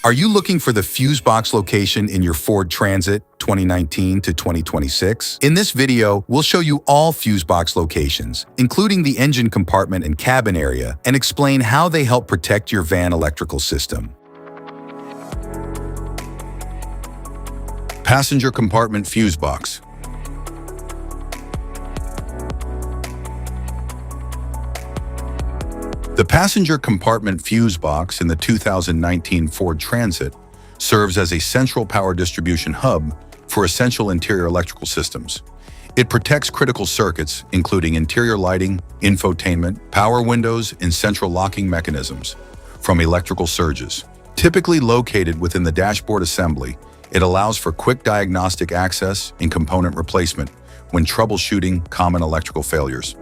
Are you looking for the fuse box location in your Ford Transit 2019 to 2026? In this video, we'll show you all fuse box locations, including the engine compartment and cabin area, and explain how they help protect your van electrical system. Passenger compartment fuse box. The passenger compartment fuse box in the 2019 Ford Transit serves as a central power distribution hub for essential interior electrical systems. It protects critical circuits, including interior lighting, infotainment, power windows, and central locking mechanisms, from electrical surges. Typically located within the dashboard assembly, it allows for quick diagnostic access and component replacement when troubleshooting common electrical failures.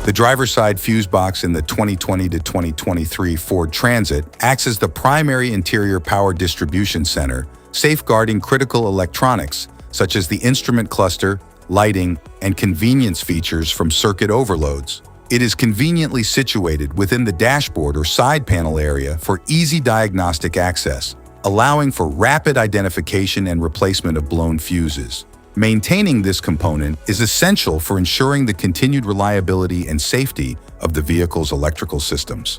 The driver's side fuse box in the 2020 to 2023 Ford Transit acts as the primary interior power distribution center, safeguarding critical electronics such as the instrument cluster, lighting, and convenience features from circuit overloads. It is conveniently situated within the dashboard or side panel area for easy diagnostic access, allowing for rapid identification and replacement of blown fuses. Maintaining this component is essential for ensuring the continued reliability and safety of the vehicle's electrical systems.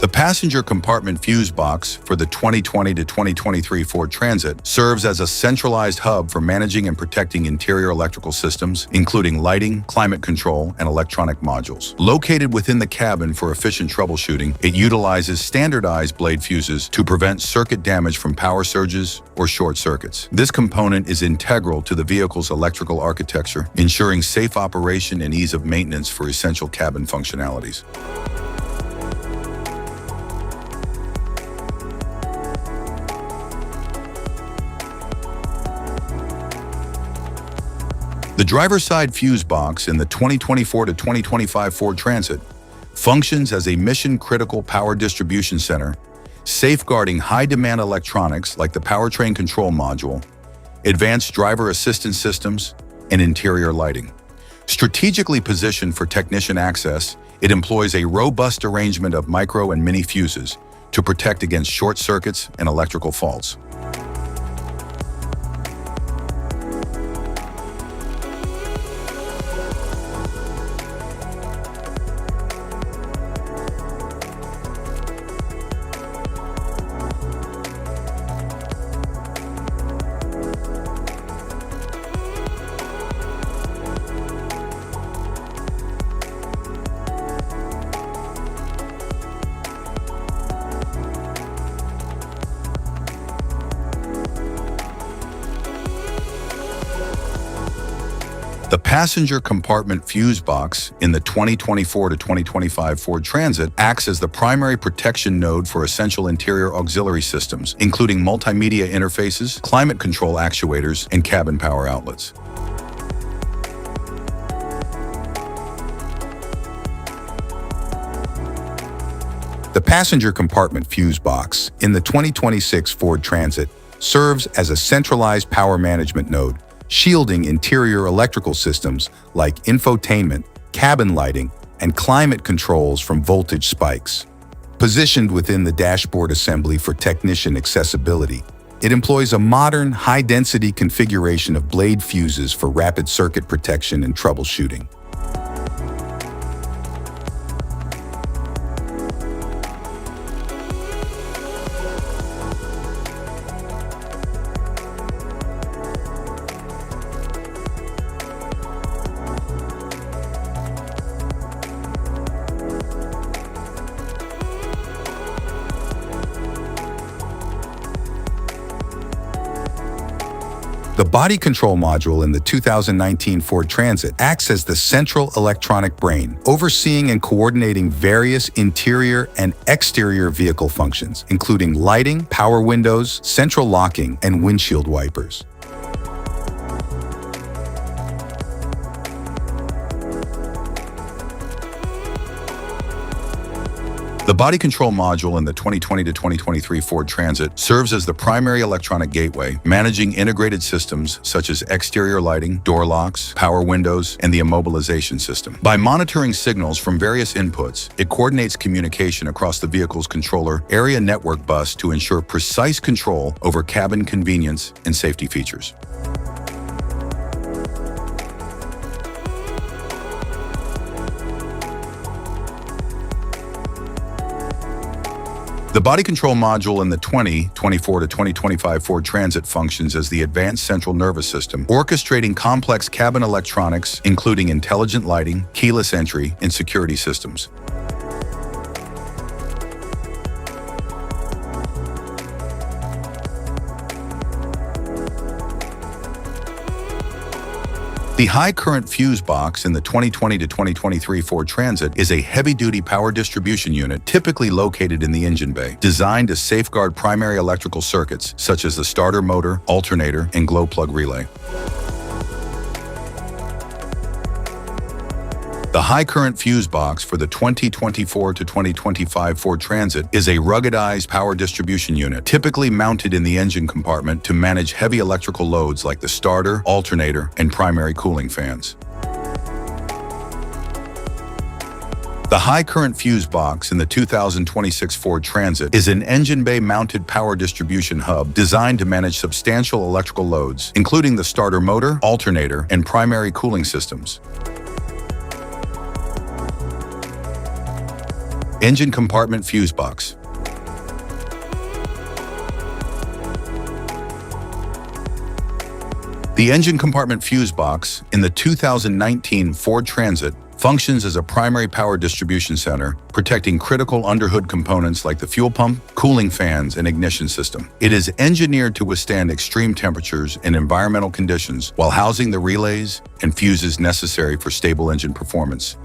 The passenger compartment fuse box for the 2020 to 2023 Ford Transit serves as a centralized hub for managing and protecting interior electrical systems, including lighting, climate control, and electronic modules. Located within the cabin for efficient troubleshooting, it utilizes standardized blade fuses to prevent circuit damage from power surges or short circuits. This component is integral to the vehicle's electrical architecture, ensuring safe operation and ease of maintenance for essential cabin functionalities. The driver's side fuse box in the 2024 to 2025 Ford Transit functions as a mission-critical power distribution center, safeguarding high-demand electronics like the powertrain control module, advanced driver assistance systems, and interior lighting. Strategically positioned for technician access, it employs a robust arrangement of micro and mini fuses to protect against short circuits and electrical faults. The passenger compartment fuse box in the 2024 to 2025 Ford Transit acts as the primary protection node for essential interior auxiliary systems, including multimedia interfaces, climate control actuators, and cabin power outlets. The passenger compartment fuse box in the 2026 Ford Transit serves as a centralized power management node, shielding interior electrical systems like infotainment, cabin lighting, and climate controls from voltage spikes. Positioned within the dashboard assembly for technician accessibility, it employs a modern, high-density configuration of blade fuses for rapid circuit protection and troubleshooting. The body control module in the 2019 Ford Transit acts as the central electronic brain, overseeing and coordinating various interior and exterior vehicle functions, including lighting, power windows, central locking, and windshield wipers. The body control module in the 2020 to 2023 Ford Transit serves as the primary electronic gateway, managing integrated systems such as exterior lighting, door locks, power windows, and the immobilization system. By monitoring signals from various inputs, it coordinates communication across the vehicle's controller area network bus to ensure precise control over cabin convenience and safety features. The body control module in the 2024 to 2025 Ford Transit functions as the advanced central nervous system, orchestrating complex cabin electronics, including intelligent lighting, keyless entry, and security systems. The high-current fuse box in the 2020 to 2023 Ford Transit is a heavy-duty power distribution unit typically located in the engine bay, designed to safeguard primary electrical circuits such as the starter motor, alternator, and glow plug relay. The high-current fuse box for the 2024 to 2025 Ford Transit is a ruggedized power distribution unit typically mounted in the engine compartment to manage heavy electrical loads like the starter, alternator, and primary cooling fans. The high-current fuse box in the 2026 Ford Transit is an engine bay-mounted power distribution hub designed to manage substantial electrical loads, including the starter motor, alternator, and primary cooling systems. Engine compartment fuse box. The engine compartment fuse box in the 2019 Ford Transit functions as a primary power distribution center, protecting critical underhood components like the fuel pump, cooling fans, and ignition system. It is engineered to withstand extreme temperatures and environmental conditions while housing the relays and fuses necessary for stable engine performance.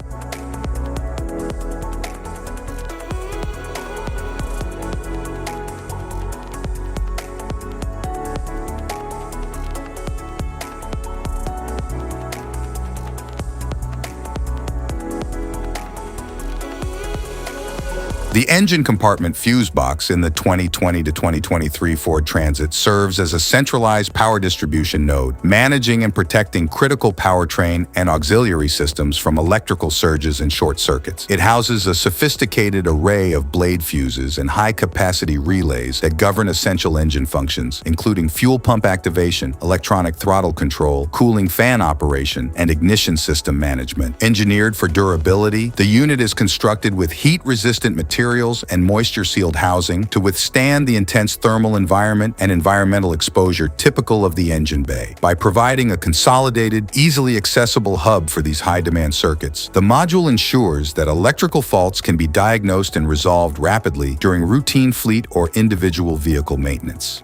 The engine compartment fuse box in the 2020 to 2023 Ford Transit serves as a centralized power distribution node, managing and protecting critical powertrain and auxiliary systems from electrical surges and short circuits. It houses a sophisticated array of blade fuses and high-capacity relays that govern essential engine functions, including fuel pump activation, electronic throttle control, cooling fan operation, and ignition system management. Engineered for durability, the unit is constructed with heat-resistant materials and moisture-sealed housing to withstand the intense thermal environment and environmental exposure typical of the engine bay. By providing a consolidated, easily accessible hub for these high-demand circuits, the module ensures that electrical faults can be diagnosed and resolved rapidly during routine fleet or individual vehicle maintenance.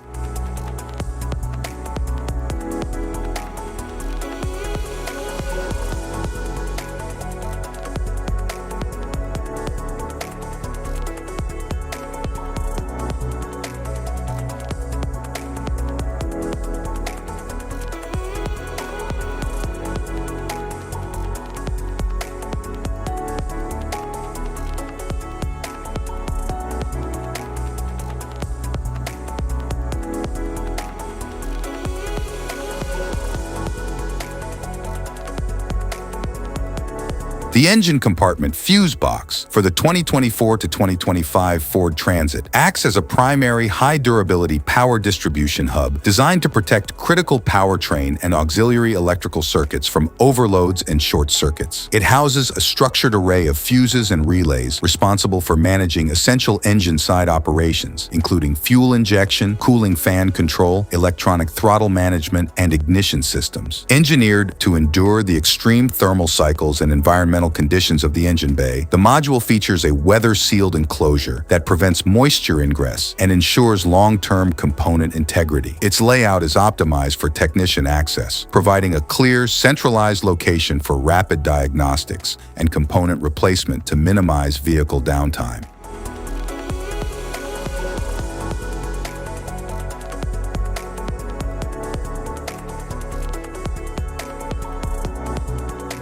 The engine compartment fuse box for the 2024 to 2025 Ford Transit acts as a primary high-durability power distribution hub designed to protect critical powertrain and auxiliary electrical circuits from overloads and short circuits. It houses a structured array of fuses and relays responsible for managing essential engine-side operations, including fuel injection, cooling fan control, electronic throttle management, and ignition systems. Engineered to endure the extreme thermal cycles and environmental environmental conditions of the engine bay, the module features a weather-sealed enclosure that prevents moisture ingress and ensures long-term component integrity. Its layout is optimized for technician access, providing a clear, centralized location for rapid diagnostics and component replacement to minimize vehicle downtime.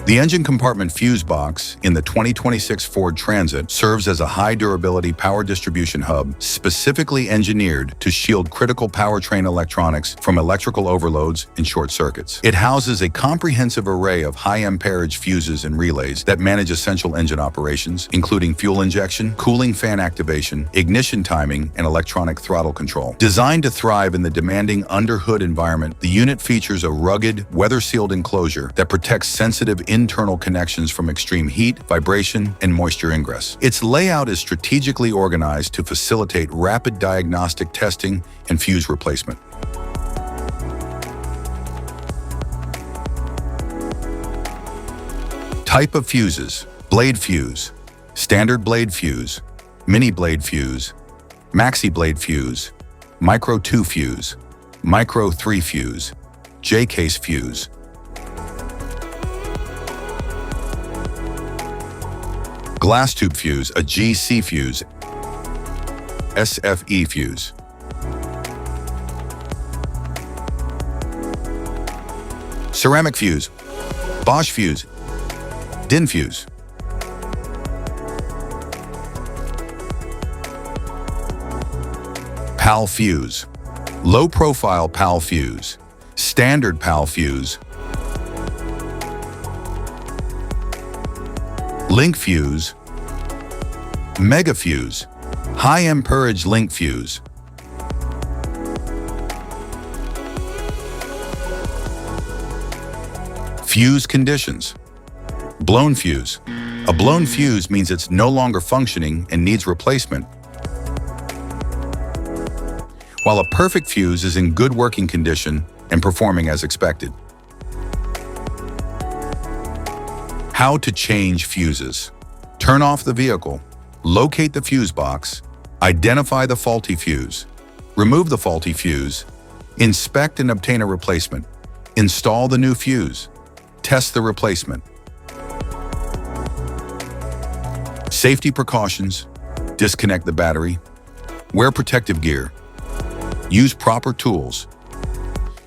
The engine compartment fuse box in the 2026 Ford Transit serves as a high-durability power distribution hub specifically engineered to shield critical powertrain electronics from electrical overloads and short circuits. It houses a comprehensive array of high-amperage fuses and relays that manage essential engine operations, including fuel injection, cooling fan activation, ignition timing, and electronic throttle control. Designed to thrive in the demanding under-hood environment, the unit features a rugged, weather-sealed enclosure that protects sensitive internal connections from extreme heat, vibration, and moisture ingress. Its layout is strategically organized to facilitate rapid diagnostic testing and fuse replacement. Type of fuses: blade fuse, standard blade fuse, mini blade fuse, maxi blade fuse, micro 2 fuse, micro 3 fuse, J-case fuse. Glass tube fuse, a GC fuse, SFE fuse. Ceramic fuse, Bosch fuse, DIN fuse. PAL fuse, low profile PAL fuse, standard PAL fuse, link fuse, mega fuse, high amperage link fuse. Fuse conditions: blown fuse. A blown fuse means it's no longer functioning and needs replacement, while a perfect fuse is in good working condition and performing as expected. How to change fuses: turn off the vehicle, locate the fuse box, identify the faulty fuse, remove the faulty fuse, inspect and obtain a replacement, install the new fuse, test the replacement. Safety precautions: disconnect the battery, wear protective gear, use proper tools,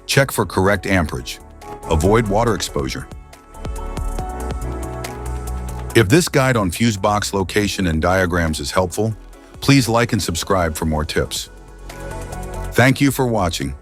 check for correct amperage, avoid water exposure. If this guide on fuse box location and diagrams is helpful, please like and subscribe for more tips. Thank you for watching.